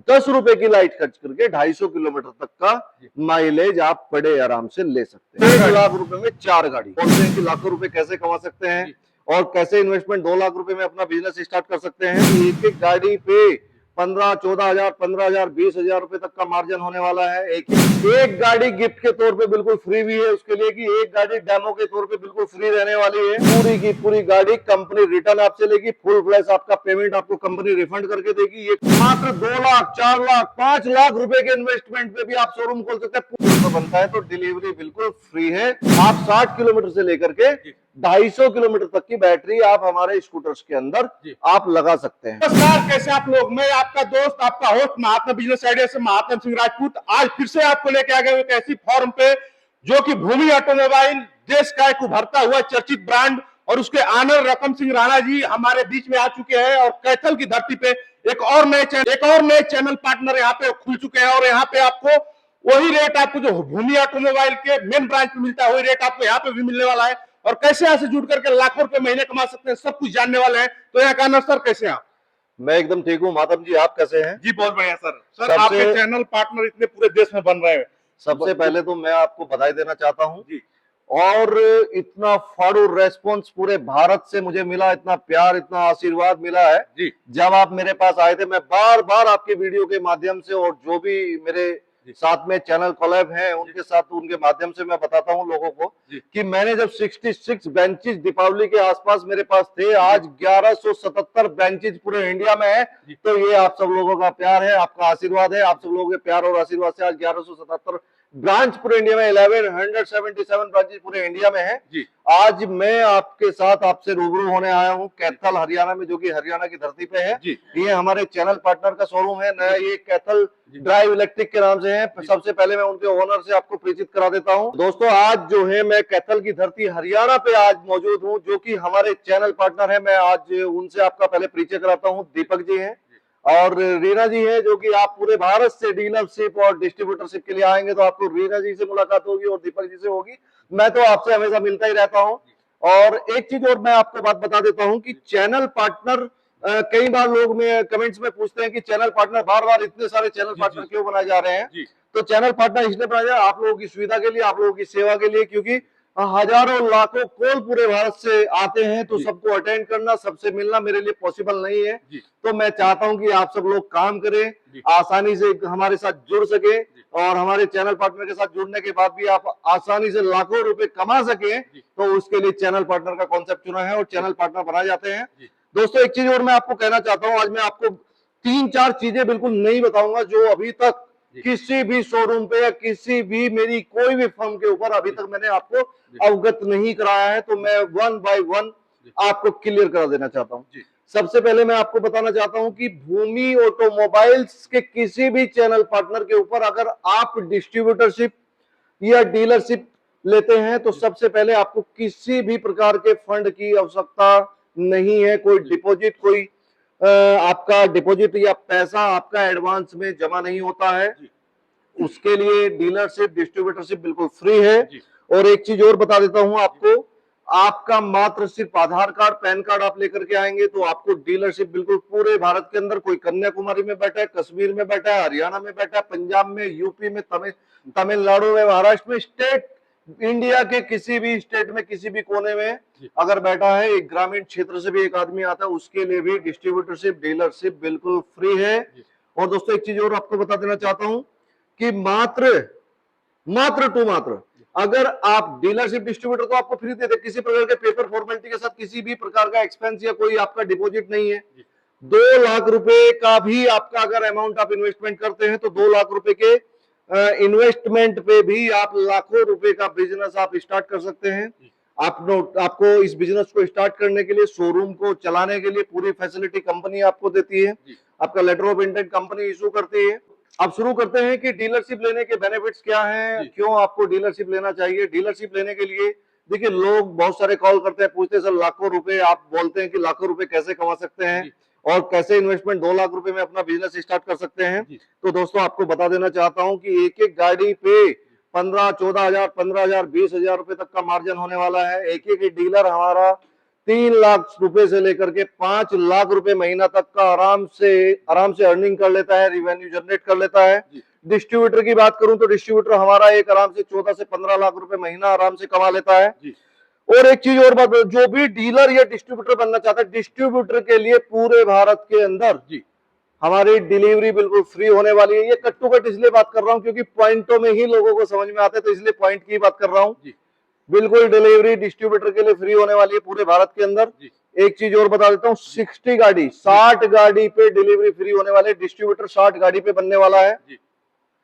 10 रुपए की लाइट खर्च करके 250 किलोमीटर तक का माइलेज आप बड़े आराम से ले सकते हैं। 1 लाख रुपए में 4 गाड़ी। बोलते हैं कि लाखों रुपए कैसे कमा सकते हैं और कैसे इन्वेस्टमेंट 2 लाख रुपए में अपना बिजनेस स्टार्ट कर सकते हैं। एक एक गाड़ी पे 15-14 हजार, 15 हजार, 20 हजार रुपए तक का मार्जिन होने वाला है। एक गाड़ी गिफ्ट के तौर पे बिल्कुल फ्री भी है उसके लिए, कि एक गाड़ी डेमो के तौर पे बिल्कुल फ्री रहने वाली है। पूरी की पूरी गाड़ी कंपनी रिटर्न आपसे लेगी, फुल फ्लैश आपका पेमेंट आपको कंपनी रिफंड करके देगी। ये मात्र 2 लाख, 4 लाख, 5 लाख रुपए के इन्वेस्टमेंट पे भी आप शोरूम खोल सकते हैं। बनता है तो डिलीवरी बिल्कुल फ्री है। आप 60 किलोमीटर से लेकर के 250 किलोमीटर तक की बैटरी आप हमारे स्कूटर्स के अंदर आप लगा सकते हैं। नमस्कार, कैसे आप लोग। मैं आपका दोस्त, आपका होस्ट महात्मा बिजनेस आइडिया से महात्मा सिंह राजपूत आज फिर से आपको लेके आ गए एक ऐसी फॉर्म पे जो कि भूमि ऑटोमोबाइल, देश का एक उभरता हुआ चर्चित ब्रांड, और उसके आनर रकम सिंह राणा जी हमारे बीच में आ चुके हैं। और कैथल की धरती पे एक और नए चैनल पार्टनर यहाँ पे खुल चुके हैं। और यहाँ पे आपको वही रेट, आपको जो भूमि ऑटोमोबाइल के मेन ब्रांच पे मिलता है वही रेट आपको यहाँ पे भी मिलने वाला है। और कैसे यहाँ से जुड़ करके लाखों रुपए महीने कमा सकते हैं, सब कुछ जानने वाले हैं। तो यहाँ का सर, कैसे हैं आप? मैं एकदम ठीक हूँ। माधव जी, आप कैसे हैं? जी बहुत बढ़िया सर। आपके चैनल पार्टनर इतने पूरे देश में बन रहे हैं। सबसे पहले तो मैं आपको बधाई देना चाहता हूँ जी। और इतना फाड़ू रेस्पॉन्स पूरे भारत से मुझे मिला, इतना प्यार, इतना आशीर्वाद मिला है जी। जब आप मेरे पास आए थे, मैं बार बार आपके वीडियो के माध्यम से और जो भी मेरे साथ में चैनल कोलैब हैं उनके साथ, उनके माध्यम से मैं बताता हूं लोगों को कि मैंने जब 66 बेंचेस दीपावली के आसपास मेरे पास थे, आज 1177 बेंचेस पूरे इंडिया में है। तो ये आप सब लोगों का प्यार है, आपका आशीर्वाद है। आप सब लोगों के प्यार और आशीर्वाद से आज 1177 ब्रांच पूरे इंडिया में, 1177 ब्रांचेस पूरे इंडिया में है। आज मैं आपके साथ आपसे रूबरू होने आया हूं कैथल हरियाणा में, जो कि हरियाणा की धरती पे है। ये हमारे चैनल पार्टनर का शोरूम है नया, ये कैथल ड्राइव इलेक्ट्रिक के नाम से है। सबसे पहले मैं उनके ओनर से आपको परिचित करा देता हूं। दोस्तों, आज जो है मैं कैथल की धरती हरियाणा पे आज मौजूद हूं, जो कि हमारे चैनल पार्टनर है। मैं आज उनसे आपका पहले परिचय कराता हूं। दीपक जी हैं और रीना जी है, जो कि आप पूरे भारत से डीलरशिप और डिस्ट्रीब्यूटरशिप के लिए आएंगे तो आपको रीना जी से मुलाकात होगी और दीपक जी से होगी। मैं तो आपसे हमेशा मिलता ही रहता हूं। और एक चीज और मैं आपको बात बता देता हूं कि चैनल पार्टनर, कई बार लोग में कमेंट्स में पूछते हैं कि चैनल पार्टनर, बार बार इतने सारे चैनल पार्टनर क्यों बनाए जा रहे हैं। तो चैनल पार्टनर इसलिए बनाया जाए आप लोगों की सुविधा के लिए, आप लोगों की सेवा के लिए, क्योंकि हजारों लाखों कॉल पूरे भारत से आते हैं, तो सबको अटेंड करना, सबसे मिलना मेरे लिए पॉसिबल नहीं है। तो मैं चाहता हूं कि आप सब लोग काम करें, आसानी से हमारे साथ जुड़ सके, और हमारे चैनल पार्टनर के साथ जुड़ने के बाद भी आप आसानी से लाखों रुपए कमा सके, तो उसके लिए चैनल पार्टनर का कॉन्सेप्ट चुना है और चैनल पार्टनर बनाए जाते हैं। दोस्तों, एक चीज और मैं आपको कहना चाहता हूं। आज मैं आपको 3-4 चीजें बिल्कुल नहीं बताऊंगा जो अभी तक किसी भी शोरूम पे या किसी भी मेरी कोई भी फर्म के ऊपर अभी तक मैंने आपको अवगत नहीं कराया है। तो मैं 1 बाय 1 आपको क्लियर करा देना चाहता हूं। सबसे पहले मैं आपको बताना चाहता हूं कि भूमि ऑटोमोबाइल्स के किसी भी चैनल पार्टनर के ऊपर अगर आप डिस्ट्रीब्यूटरशिप या डीलरशिप लेते हैं तो सबसे पहले आपको किसी भी प्रकार के फंड की आवश्यकता नहीं है। कोई डिपॉजिट, कोई आपका डिपॉजिट या पैसा आपका एडवांस में जमा नहीं होता है। उसके लिए डीलरशिप, डिस्ट्रीब्यूटरशिप बिल्कुल फ्री है। और एक चीज और बता देता हूं आपको, आपका मात्र सिर्फ आधार कार्ड, पैन कार्ड आप लेकर के आएंगे तो आपको डीलरशिप बिल्कुल पूरे भारत के अंदर, कोई कन्याकुमारी में बैठा है, कश्मीर में बैठा है, हरियाणा में बैठा है, पंजाब में, यूपी में, तमिलनाडु में, महाराष्ट्र में, स्टेट, इंडिया के किसी भी स्टेट में, किसी भी कोने में अगर बैठा है, एक ग्रामीण क्षेत्र से भी एक आदमी आता है, उसके लिए भी डिस्ट्रीब्यूटरशिप, डीलरशिप बिल्कुल फ्री है। और दोस्तों, एक चीज और आपको बता देना चाहता हूं कि मात्र अगर आप डीलरशिप, डिस्ट्रीब्यूटर तो आपको फ्री देते, किसी प्रकार के पेपर फॉर्मेलिटी के साथ किसी भी प्रकार का एक्सपेंस या कोई आपका डिपॉजिट नहीं है। 2 लाख रुपए का भी आपका अगर अमाउंट आप इन्वेस्टमेंट करते हैं तो 2 लाख रुपए के इन्वेस्टमेंट पे भी आप लाखों रुपए का बिजनेस आप स्टार्ट कर सकते हैं। आपको इस बिजनेस को स्टार्ट करने के लिए, शोरूम को चलाने के लिए पूरी फैसिलिटी कंपनी आपको देती है। आपका letter of intent company issue करती है। अब शुरू करते हैं कि डीलरशिप लेने के बेनिफिट्स क्या हैं, क्यों आपको डीलरशिप लेना चाहिए। डीलरशिप लेने के लिए देखिए, लोग बहुत सारे कॉल करते हैं, पूछते हैं सर लाखों रुपए, आप बोलते हैं कि लाखों रुपए कैसे कमा सकते हैं और कैसे इन्वेस्टमेंट 2 लाख रुपए में अपना बिजनेस स्टार्ट कर सकते हैं। तो दोस्तों, आपको बता देना चाहता हूं कि एक एक गाड़ी पे 15-14 हजार, 15 हजार, 20 हजार रुपए तक का मार्जिन होने वाला है। एक एक डीलर हमारा 3 लाख रुपए से लेकर के 5 लाख रुपए महीना तक का आराम से अर्निंग कर लेता है, रिवेन्यू जनरेट कर लेता है। डिस्ट्रीब्यूटर की बात करूं तो डिस्ट्रीब्यूटर हमारा एक आराम से 14 से 15 लाख रुपए महीना आराम से कमा लेता है। और एक चीज और बात, जो भी डीलर या डिस्ट्रीब्यूटर बनना चाहता है, डिस्ट्रीब्यूटर के लिए पूरे भारत के अंदर हमारी डिलीवरी बिल्कुल फ्री होने वाली है। ये कट टू कट इसलिए बात कर रहा हूं क्योंकि पॉइंटों में ही लोगों को समझ में आते, तो इसलिए पॉइंट की बात कर रहा हूं। बिल्कुल डिलीवरी डिस्ट्रीब्यूटर के लिए फ्री होने वाली है पूरे भारत के अंदर। एक चीज और बता देता हूँ, 60 गाड़ी पे डिलीवरी फ्री होने वाले, डिस्ट्रीब्यूटर 60 गाड़ी पे बनने वाला है।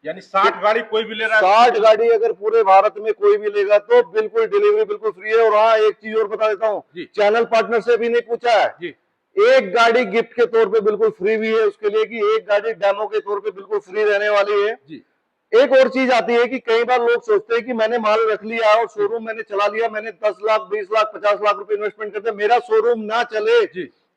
यानी 60 गाड़ी कोई भी ले रहा है, 60 गाड़ी अगर पूरे भारत में कोई भी लेगा तो बिल्कुल डिलीवरी बिल्कुल फ्री है। और हाँ, एक चीज और बता देता हूँ, चैनल पार्टनर से भी नहीं पूछा है, एक गाड़ी गिफ्ट के तौर पे बिल्कुल फ्री भी है उसके लिए, कि एक गाड़ी डेमो के तौर पे बिल्कुल फ्री रहने वाली है। एक और चीज आती है कि कई बार लोग सोचते हैं कि मैंने माल रख लिया और शोरूम मैंने चला लिया, मैंने 10 लाख 20 लाख 50 लाख रुपए इन्वेस्टमेंट करते, मेरा शोरूम ना चले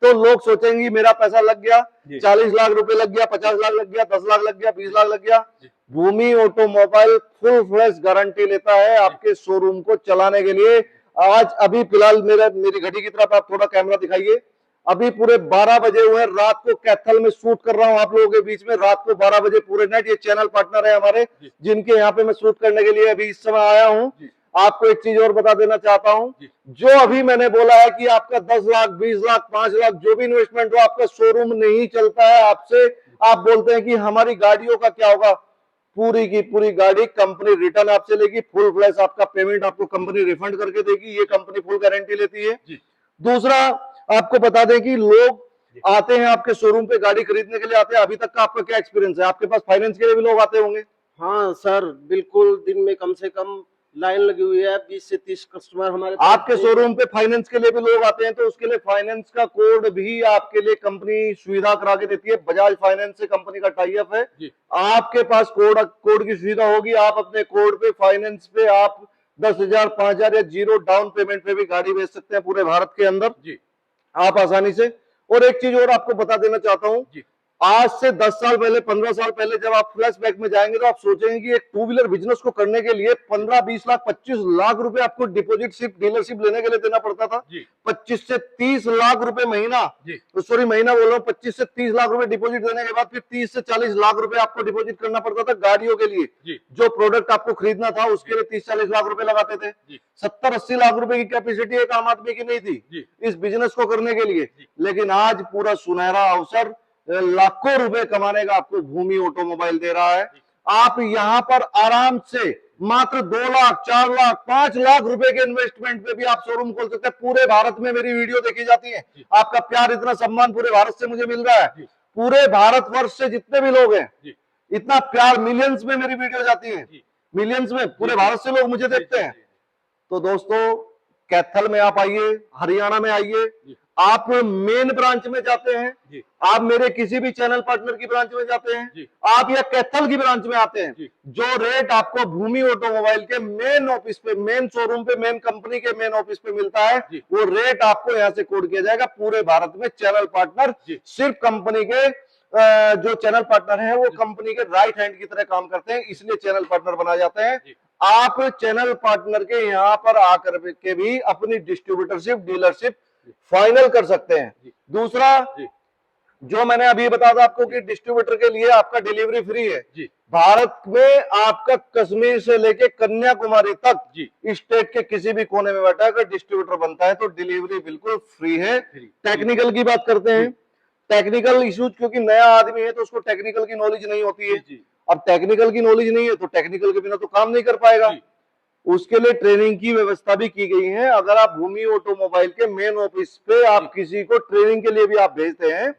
तो लोग सोचेंगे मेरा पैसा लग गया, 40 लाख रुपए लग गया, 50 लाख लग गया, 10 लाख लग गया, 20 लाख लग गया। भूमि ऑटोमोबाइल फुल फ्लैश गारंटी लेता है आपके शोरूम को चलाने के लिए। आज अभी फिलहाल मेरी घड़ी की तरफ आप थोड़ा कैमरा दिखाइए, अभी पूरे 12 बजे हुए, रात को कैथल में शूट कर रहा हूं आप लोगों के बीच में, रात को 12 बजे पूरे नाइट। ये चैनल पार्टनर है हमारे जिनके यहाँ पे मैं शूट करने के लिए अभी इस समय आया हूं। आपको एक चीज और बता देना चाहता हूं, जो अभी मैंने बोला है कि आपका 10 लाख 20 लाख 5 लाख जो भी इन्वेस्टमेंट हो, आपका शोरूम नहीं चलता है, आपसे आप बोलते हैं कि हमारी गाड़ियों का क्या होगा, पूरी की पूरी गाड़ी कंपनी रिटर्न आपसे लेगी, फुल फ्लैश आपका पेमेंट आपको कंपनी रिफंड करके देगी, ये कंपनी फुल गारंटी लेती है। दूसरा आपको बता दें कि लोग आते हैं आपके शोरूम पे गाड़ी खरीदने के लिए आते हैं, अभी तक का आपका क्या एक्सपीरियंस है? आपके पास फाइनेंस के लिए भी लोग आते होंगे? हाँ सर, बिल्कुल दिन में कम से कम लाइन लगी हुई है, 20 से 30 कस्टमर हमारे आपके शोरूम पे फाइनेंस के लिए भी लोग आते हैं, तो उसके लिए फाइनेंस का कोड भी आपके लिए कंपनी सुविधा करा के देती है। बजाज फाइनेंस से कंपनी का टाई अप है, आपके पास कोड की सुविधा होगी, आप अपने कोड पे फाइनेंस पे आप 10,000 5,000 या 0 डाउन पेमेंट पे भी गाड़ी बेच सकते हैं पूरे भारत के अंदर आप आसानी से। और एक चीज और आपको बता देना चाहता हूं, आज से 10 साल पहले 15 साल पहले जब आप फ्लैशबैक में जाएंगे तो आप सोचेंगे कि एक टू व्हीलर बिजनेस को करने के लिए 15-20 लाख 25 लाख रुपए आपको डिपॉजिट सिर्फ डीलरशिप लेने के लिए देना पड़ता था। 25 से 30 लाख रुपए महीना, सॉरी महीना बोल रहा हूं, 25 से 30 लाख रुपए डिपॉजिट देने के बाद फिर 30 से 40 लाख रुपए आपको डिपॉजिट करना पड़ता था गाड़ियों के लिए। जो प्रोडक्ट आपको खरीदना था उसके लिए 30-40 लाख रुपए लगाते थे। 70-80 लाख रुपए की कैपेसिटी एक आम आदमी की नहीं थी इस बिजनेस को करने के लिए। लेकिन आज पूरा सुनहरा अवसर, लाखों रुपए कमाने का आपको भूमि ऑटोमोबाइल दे रहा है। आप यहां पर आराम से मात्र 2 लाख 4 लाख 5 लाख रुपए के इन्वेस्टमेंट पे भी आप शोरूम खोल सकते हैं। पूरे भारत में मेरी वीडियो देखी जाती है, आपका प्यार इतना सम्मान पूरे भारत से मुझे मिल रहा है, पूरे भारत वर्ष से जितने भी लोग हैं इतना प्यार, मिलियंस में मेरी वीडियो जाती है, मिलियंस में पूरे भारत से लोग मुझे देखते हैं। तो दोस्तों, कैथल में आप आइए, हरियाणा में आइए, आप मेन ब्रांच में जाते हैं, आप मेरे किसी भी चैनल पार्टनर की ब्रांच में जाते हैं, आप या कैथल की ब्रांच में आते हैं, जो रेट आपको भूमि ऑटोमोबाइल के मेन ऑफिस पे, मेन शोरूम पे, मेन कंपनी के मेन ऑफिस पे मिलता है, वो रेट आपको यहाँ से कोड किया जाएगा। पूरे भारत में चैनल पार्टनर सिर्फ कंपनी के जो चैनल पार्टनर है वो कंपनी के राइट हैंड की तरह काम करते हैं, इसलिए चैनल पार्टनर बनाए जाते हैं। आप चैनल पार्टनर के यहाँ पर आकर के भी अपनी डिस्ट्रीब्यूटरशिप, डीलरशिप फाइनल कर सकते हैं। दूसरा, जो मैंने अभी बताया था आपको कि डिस्ट्रीब्यूटर के लिए आपका डिलीवरी फ्री है। भारत में आपका कश्मीर से लेके कन्याकुमारी तक स्टेट के किसी भी कोने में बैठा अगर डिस्ट्रीब्यूटर बनता है तो डिलीवरी बिल्कुल फ्री है। टेक्निकल की बात करते हैं, टेक्निकल इश्यूज, क्योंकि नया आदमी है तो उसको टेक्निकल की नॉलेज नहीं होती है। अब टेक्निकल की नॉलेज नहीं है तो टेक्निकल के बिना तो काम नहीं कर पाएगा, उसके लिए ट्रेनिंग की व्यवस्था भी की गई है। अगर आप भूमि ऑटोमोबाइल के मेन ऑफिस पे आप किसी को ट्रेनिंग के लिए भी आप भेजते हैं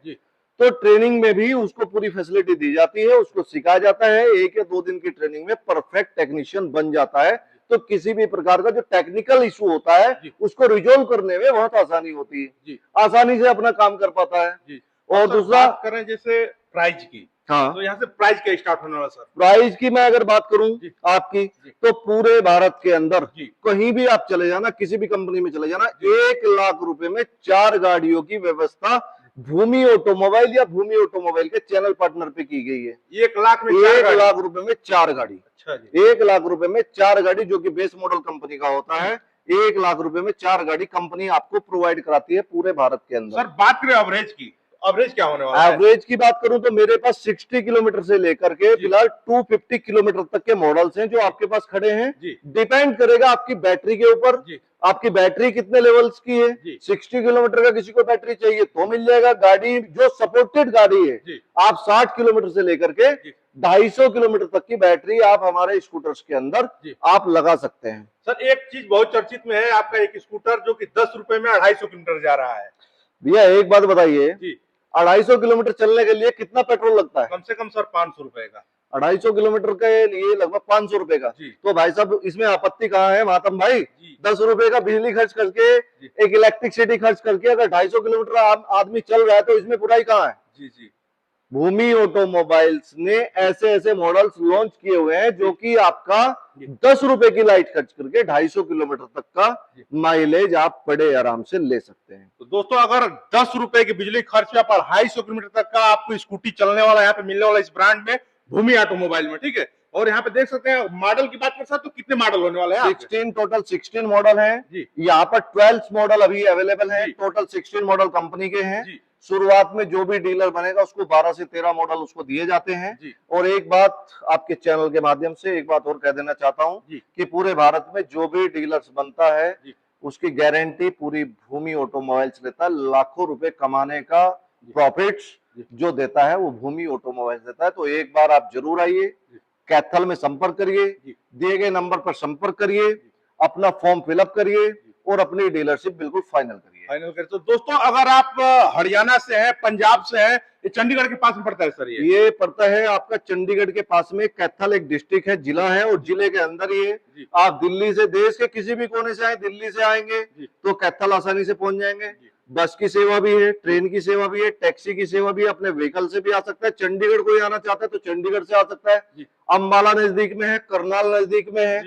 तो ट्रेनिंग में भी उसको पूरी फैसिलिटी दी जाती है, उसको सिखाया जाता है। 1 या 2 दिन की ट्रेनिंग में परफेक्ट टेक्नीशियन बन जाता है। तो किसी भी प्रकार का जो टेक्निकल इशू होता है उसको रिजोल्व करने में बहुत आसानी होती है, आसानी से अपना काम कर पाता है। और दूसरा करें जैसे प्राइस की, हाँ, तो यहाँ से प्राइस क्या स्टार्ट होने वाला सर? प्राइस की मैं अगर बात करूं आपकी, तो पूरे भारत के अंदर कहीं भी आप चले जाना, किसी भी कंपनी में चले जाना, 1 लाख रुपए में 4 गाड़ियों की व्यवस्था भूमि ऑटोमोबाइल या भूमि ऑटोमोबाइल के चैनल पार्टनर पे की गई है। 1 लाख में 1 लाख रुपए में 4 गाड़ी। अच्छा जी। 1 लाख रुपए में 4 गाड़ी, जो कि बेस मॉडल कंपनी का होता है, 1 लाख रुपए में 4 गाड़ी कंपनी आपको प्रोवाइड कराती है पूरे भारत के अंदर। सर बात करें एवरेज की, एवरेज क्या होने वाला है? एवरेज की बात करूं तो मेरे पास 60 किलोमीटर से लेकर के फिलहाल 250 किलोमीटर तक के मॉडल्स हैं जो आपके पास खड़े हैं। डिपेंड करेगा आपकी बैटरी के ऊपर, आपकी बैटरी कितने लेवल्स की है। 60 किलोमीटर का किसी को बैटरी चाहिए तो मिल जाएगा। गाड़ी जो सपोर्टेड गाड़ी है, आप 60 किलोमीटर से लेकर के 250 किलोमीटर तक की बैटरी आप हमारे स्कूटर्स के अंदर आप लगा सकते हैं। सर एक चीज बहुत चर्चित में है, आपका एक स्कूटर जो कि 10 रुपए में 250 किलोमीटर जा रहा है। भैया एक बात बताइए, 250 किलोमीटर चलने के लिए कितना पेट्रोल लगता है? कम से कम सर 500 रुपए का। 250 किलोमीटर के लिए लगभग 500 रुपए का। तो भाई साहब इसमें आपत्ति कहाँ है मातम भाई? 10 रुपए का बिजली खर्च करके, एक इलेक्ट्रिसिटी खर्च करके अगर 250 किलोमीटर आदमी चल रहा है तो इसमें बुराई कहाँ है? जी भूमि ऑटोमोबाइल्स ने ऐसे ऐसे मॉडल्स लॉन्च किए हुए हैं जो कि आपका 10 रुपए की लाइट खर्च करके 250 किलोमीटर तक का माइलेज आप बड़े आराम से ले सकते हैं। तो दोस्तों अगर 10 रुपए की बिजली खर्च पर 250 किलोमीटर तक का आपको स्कूटी चलने वाला यहाँ पे मिलने वाला इस ब्रांड में, भूमि ऑटोमोबाइल में, ठीक है। और यहाँ पे देख सकते हैं मॉडल की बात कर तो कितने मॉडल होने वाले हैं? 16 टोटल 16 मॉडल हैं। यहाँ पर 12 मॉडल अभी अवेलेबल हैं। टोटल 16 मॉडल कंपनी के हैं। शुरुआत में जो भी डीलर बनेगा उसको 12 से 13 मॉडल उसको दिए जाते हैं। और एक बात आपके चैनल के माध्यम से एक बात और कह देना चाहता हूं कि पूरे भारत में जो भी डीलर्स बनता है उसकी गारंटी पूरी भूमि ऑटोमोबाइल्स लेता है। लाखों रुपए कमाने का प्रॉफिट्स जो देता है वो भूमि ऑटोमोबाइल्स देता है। तो एक बार आप जरूर आइए, कैथल में संपर्क करिए, दिए गए नंबर पर संपर्क करिए, अपना फॉर्म फिलअप करिए और अपनी डीलरशिप बिल्कुल फाइनल करिए। तो दोस्तों अगर आप हरियाणा से हैं, पंजाब से हैं, ये चंडीगढ़ के पास में पड़ता है सर? ये पड़ता है आपका चंडीगढ़ के पास में। कैथल एक डिस्ट्रिक्ट है, जिला है, और जिले के अंदर ही है। आप दिल्ली से, देश के किसी भी कोने से आए, दिल्ली से आएंगे तो कैथल आसानी से पहुंच जाएंगे। बस की सेवा भी है, ट्रेन की सेवा भी है, टैक्सी की सेवा भी है, अपने व्हीकल से भी आ सकता है। चंडीगढ़ कोई आना चाहता है तो चंडीगढ़ से आ सकता है। अम्बाला नजदीक में है, करनाल नजदीक में है,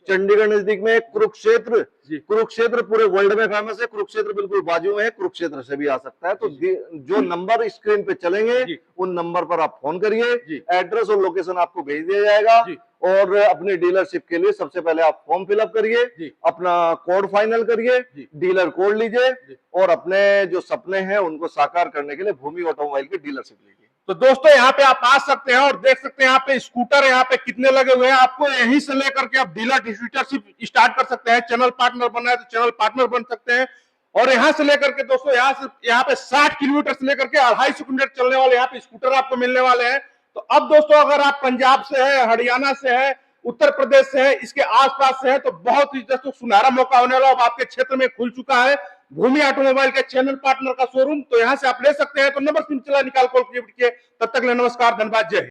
चंडीगढ़ नजदीक में है, कुरुक्षेत्र, कुरुक्षेत्र पूरे वर्ल्ड में फेमस है, कुरुक्षेत्र बिल्कुल बाजू में है, कुरुक्षेत्र से भी आ सकता है। तो जो नंबर स्क्रीन पे चलेंगे उन नंबर पर आप फोन करिए, एड्रेस और लोकेशन आपको भेज दिया जाएगा। और अपनी डीलरशिप के लिए सबसे पहले आप फॉर्म फिलअप करिए, अपना कोड फाइनल करिए, डीलर कोड लीजिए और अपने जो सपने हैं उनको साकार करने के लिए भूमि ऑटोमोबाइल की डीलरशिप लीजिए। तो दोस्तों यहाँ पे आप आ सकते हैं और देख सकते हैं यहाँ पे स्कूटर यहाँ पे कितने लगे हुए हैं। आपको यहीं से लेकर के आप डीलर डिस्ट्रीब्यूटरशिप स्टार्ट कर सकते हैं। चैनल पार्टनर बनना है तो चैनल पार्टनर बन सकते हैं। और यहाँ से लेकर के दोस्तों यहाँ पे 60 किलोमीटर से लेकर के 250 किलोमीटर चलने वाले यहाँ पे स्कूटर आपको मिलने वाले हैं। तो अब दोस्तों अगर आप पंजाब से है, हरियाणा से है, उत्तर प्रदेश से है, इसके आसपास से है तो बहुत ही दोस्तों सुनहरा मौका होने वाला अब आपके क्षेत्र में खुल चुका है भूमि ऑटोमोबाइल के चैनल पार्टनर का शोरूम। तो यहां से आप ले सकते हैं। तो नंबर सिम चला निकाल कॉल कीजिए। तब तक ले नमस्कार, धन्यवाद, जय हिंद।